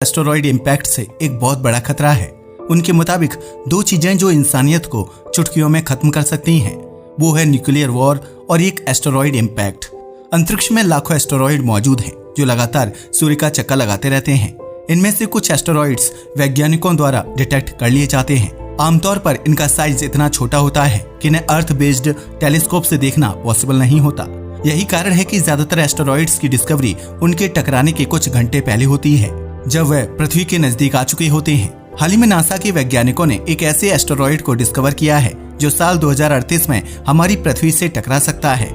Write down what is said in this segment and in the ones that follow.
Asteroid impact से एक बहुत बड़ा खतरा है। उनके मुताबिक दो चीजें जो इंसानियत को चुटकियों में खत्म कर सकती हैं, वो है न्यूक्लियर वॉर और एक एस्टेरॉयड इम्पैक्ट। अंतरिक्ष में लाखों एस्टेरॉयड मौजूद हैं जो लगातार सूर्य का चक्कर लगाते रहते हैं। इनमें से कुछ एस्टेरॉयड्स वैज्ञानिकों द्वारा डिटेक्ट कर लिए जाते हैं। आमतौर पर इनका साइज इतना छोटा होता है कि इन्हें अर्थ बेस्ड टेलीस्कोप से देखना पॉसिबल नहीं होता। यही कारण है कि ज्यादातर एस्टेरॉयड्स की डिस्कवरी उनके टकराने के कुछ घंटे पहले होती है, जब वह पृथ्वी के नजदीक आ चुके होते हैं। हाल ही में नासा के वैज्ञानिकों ने एक ऐसे एस्टेरॉयड को डिस्कवर किया है जो साल 2038 में हमारी पृथ्वी से टकरा सकता है।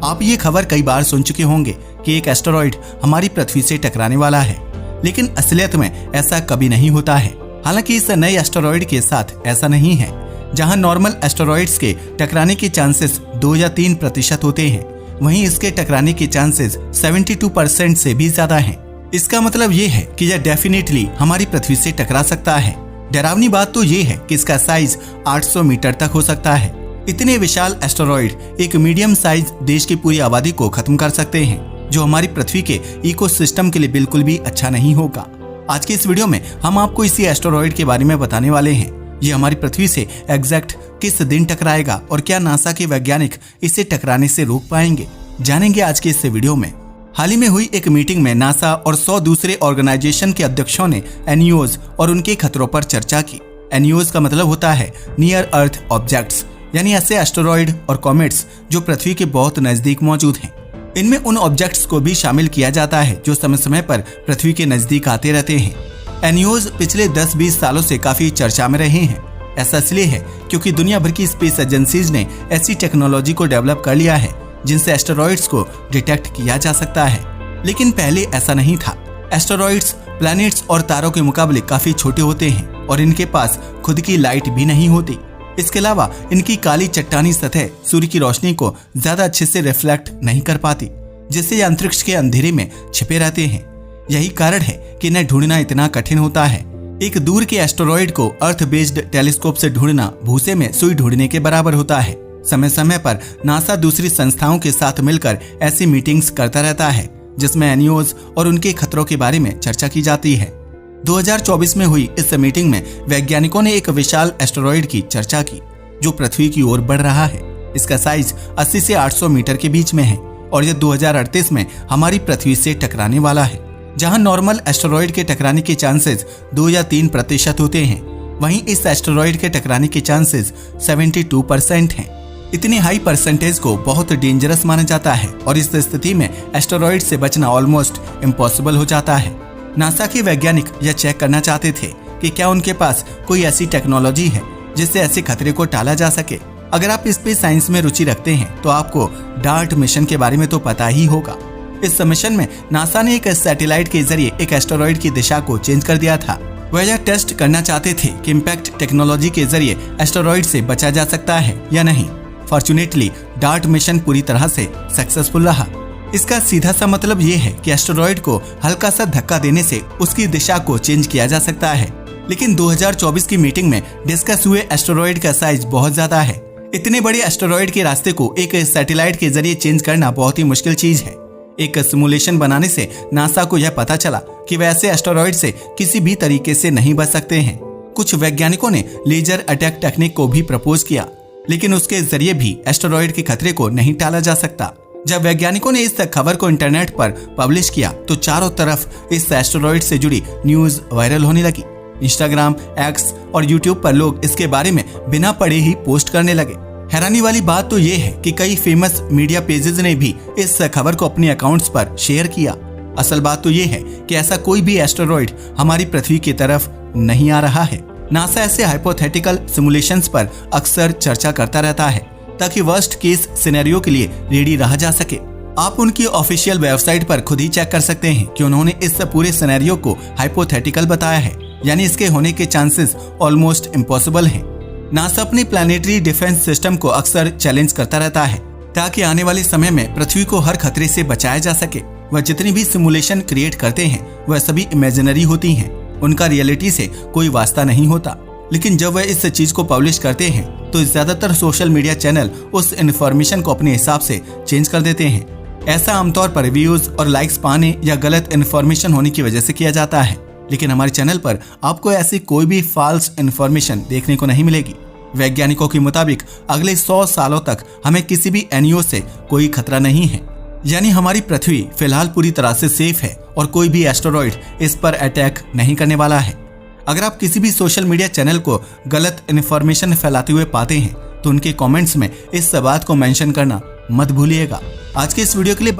आप ये खबर कई बार सुन चुके होंगे कि एक एस्टेरॉयड हमारी पृथ्वी से टकराने वाला है, लेकिन असलियत में ऐसा कभी नहीं होता है। हालांकि इस नए एस्टेरॉयड के साथ ऐसा नहीं है। जहां नॉर्मल एस्टेरॉयड्स के टकराने के चांसेस 2 या 3% होते हैं, वहीं इसके टकराने के चांसेस 72% से भी ज्यादा हैं। इसका मतलब ये है कि यह डेफिनेटली हमारी पृथ्वी से टकरा सकता है। डरावनी बात तो ये है कि इसका साइज 800 मीटर तक हो सकता है। इतने विशाल एस्टेरॉयड एक मीडियम साइज देश की पूरी आबादी को खत्म कर सकते हैं, जो हमारी पृथ्वी के इकोसिस्टम के लिए बिल्कुल भी अच्छा नहीं होगा। आज के इस वीडियो में हम आपको इसी एस्टेरॉयड के बारे में बताने वाले हैं। ये हमारी पृथ्वी से एग्जैक्ट किस दिन टकराएगा और क्या नासा के वैज्ञानिक इसे टकराने से रोक पाएंगे, जानेंगे आज के इस वीडियो में। हाल ही में हुई एक मीटिंग में नासा और 100 दूसरे ऑर्गेनाइजेशन के अध्यक्षों ने एनईओज और उनके खतरों पर चर्चा की। एनईओज का मतलब होता है नियर अर्थ ऑब्जेक्ट्स, यानी ऐसे एस्टेरॉयड और कॉमेट्स जो पृथ्वी के बहुत नजदीक मौजूद हैं। इनमें उन ऑब्जेक्ट्स को भी शामिल किया जाता है जो समय समय पर पृथ्वी के नजदीक आते रहते हैं। एनईओज पिछले 10-20 सालों से काफी चर्चा में रहे हैं। ऐसा इसलिए है क्योंकि दुनिया भर की स्पेस एजेंसीज ने ऐसी टेक्नोलॉजी को डेवलप कर लिया है जिनसे एस्टेरॉयड्स को डिटेक्ट किया जा सकता है। लेकिन पहले ऐसा नहीं था। एस्टेरॉयड्स प्लैनेट्स और तारों के मुकाबले काफी छोटे होते हैं और इनके पास खुद की लाइट भी नहीं होती। इसके अलावा इनकी काली चट्टानी सतह सूर्य की रोशनी को ज्यादा अच्छे से रिफ्लेक्ट नहीं कर पाती, जिससे ये अंतरिक्ष के अंधेरे में छिपे रहते हैं। यही कारण है कि इन्हें ढूंढना इतना कठिन होता है। एक दूर के एस्टेरॉयड को अर्थ बेस्ड टेलीस्कोप से ढूंढना भूसे में सुई ढूंढने के बराबर होता है। समय समय पर नासा दूसरी संस्थाओं के साथ मिलकर ऐसी मीटिंग्स करता रहता है जिसमें एनईओज और उनके खतरों के बारे में चर्चा की जाती है। 2024 में हुई इस मीटिंग में वैज्ञानिकों ने एक विशाल एस्टेरॉयड की चर्चा की जो पृथ्वी की ओर बढ़ रहा है। इसका साइज 80 से 800 मीटर के बीच में है और यह 2038 में हमारी पृथ्वी से टकराने वाला है। जहां नॉर्मल एस्टेरॉयड के टकराने के चांसेस 2 या 3% होते हैं, वहीं इस एस्टेरॉयड के टकराने के चांसेस 72% हैं। इतनी हाई परसेंटेज को बहुत डेंजरस माना जाता है और इस स्थिति में एस्टेरॉयड से बचना ऑलमोस्ट इम्पॉसिबल हो जाता है। नासा के वैज्ञानिक यह चेक करना चाहते थे कि क्या उनके पास कोई ऐसी टेक्नोलॉजी है जिससे ऐसे खतरे को टाला जा सके। अगर आप स्पेस साइंस में रुचि रखते हैं तो आपको डार्ट मिशन के बारे में तो पता ही होगा। इस मिशन में नासा ने एक सैटेलाइट के जरिए एक एस्टेरॉयड की दिशा को चेंज कर दिया था। वह यह टेस्ट करना चाहते थे कि इम्पैक्ट टेक्नोलॉजी के जरिए एस्टेरॉयड से बचा जा सकता है या नहीं। फॉर्चुनेटली डार्ट मिशन पूरी तरह से सक्सेसफुल रहा। इसका सीधा सा मतलब ये है कि एस्टेरॉयड को हल्का सा धक्का देने से उसकी दिशा को चेंज किया जा सकता है। लेकिन 2024 की मीटिंग में डिस्कस हुए एस्टेरॉयड का साइज बहुत ज्यादा है। इतने बड़े एस्टेरॉयड के रास्ते को एक सैटेलाइट के जरिए चेंज करना बहुत ही मुश्किल चीज है। एक सिमुलेशन बनाने से नासा को यह पता चला कि वैसे एस्टेरॉयड से किसी भी तरीके से नहीं बच सकते हैं। कुछ वैज्ञानिकों ने लेजर अटैक टेक्निक को भी प्रपोज किया, लेकिन उसके जरिए भी एस्टेरॉयड के खतरे को नहीं टाला जा सकता। जब वैज्ञानिकों ने इस खबर को इंटरनेट पर पब्लिश किया तो चारों तरफ इस एस्टेरॉयड से जुड़ी न्यूज वायरल होने लगी। इंस्टाग्राम, एक्स और यूट्यूब पर लोग इसके बारे में बिना पढ़े ही पोस्ट करने लगे। हैरानी वाली बात तो ये है कि कई फेमस मीडिया पेजेस ने भी इस खबर को अपने अकाउंट्स पर शेयर किया। असल बात तो ये है कि ऐसा कोई भी एस्टेरॉयड हमारी पृथ्वी की तरफ नहीं आ रहा है। नासा ऐसे हाइपोथेटिकल सिमुलेशंस पर अक्सर चर्चा करता रहता है ताकि वर्स्ट केस सिनेरियो के लिए रेडी रहा जा सके। आप उनकी ऑफिशियल वेबसाइट पर खुद ही चेक कर सकते हैं कि उन्होंने इस पूरे सिनेरियो को हाइपोथेटिकल बताया है, यानी इसके होने के चांसेस ऑलमोस्ट इम्पॉसिबल हैं। नासा अपनी प्लानिटरी डिफेंस सिस्टम को अक्सर चैलेंज करता रहता है ताकि आने वाले समय में पृथ्वी को हर खतरे से बचाया जा सके। वह जितनी भी सिमुलेशन क्रिएट करते हैं वह सभी इमेजिनरी होती हैं, उनका रियलिटी से कोई वास्ता नहीं होता। लेकिन जब वह इस चीज को पब्लिश करते हैं तो ज्यादातर सोशल मीडिया चैनल उस इन्फॉर्मेशन को अपने हिसाब से चेंज कर देते हैं। ऐसा आमतौर पर व्यूज और लाइक्स पाने या गलत इन्फॉर्मेशन होने की वजह से किया जाता है। लेकिन हमारे चैनल पर आपको ऐसी कोई भी फॉल्स इन्फॉर्मेशन देखने को नहीं मिलेगी। वैज्ञानिकों के मुताबिक अगले 100 सालों तक हमें किसी भी एनईओ से कोई खतरा नहीं है, यानी हमारी पृथ्वी फिलहाल पूरी तरह से सेफ है और कोई भी एस्टेरॉइड इस पर अटैक नहीं करने वाला है। अगर आप किसी भी सोशल मीडिया चैनल को गलत इन्फॉर्मेशन फैलाते हुए पाते हैं तो उनके कमेंट्स में इस बात को मेंशन करना मत भूलिएगा। आज के इस वीडियो के लिए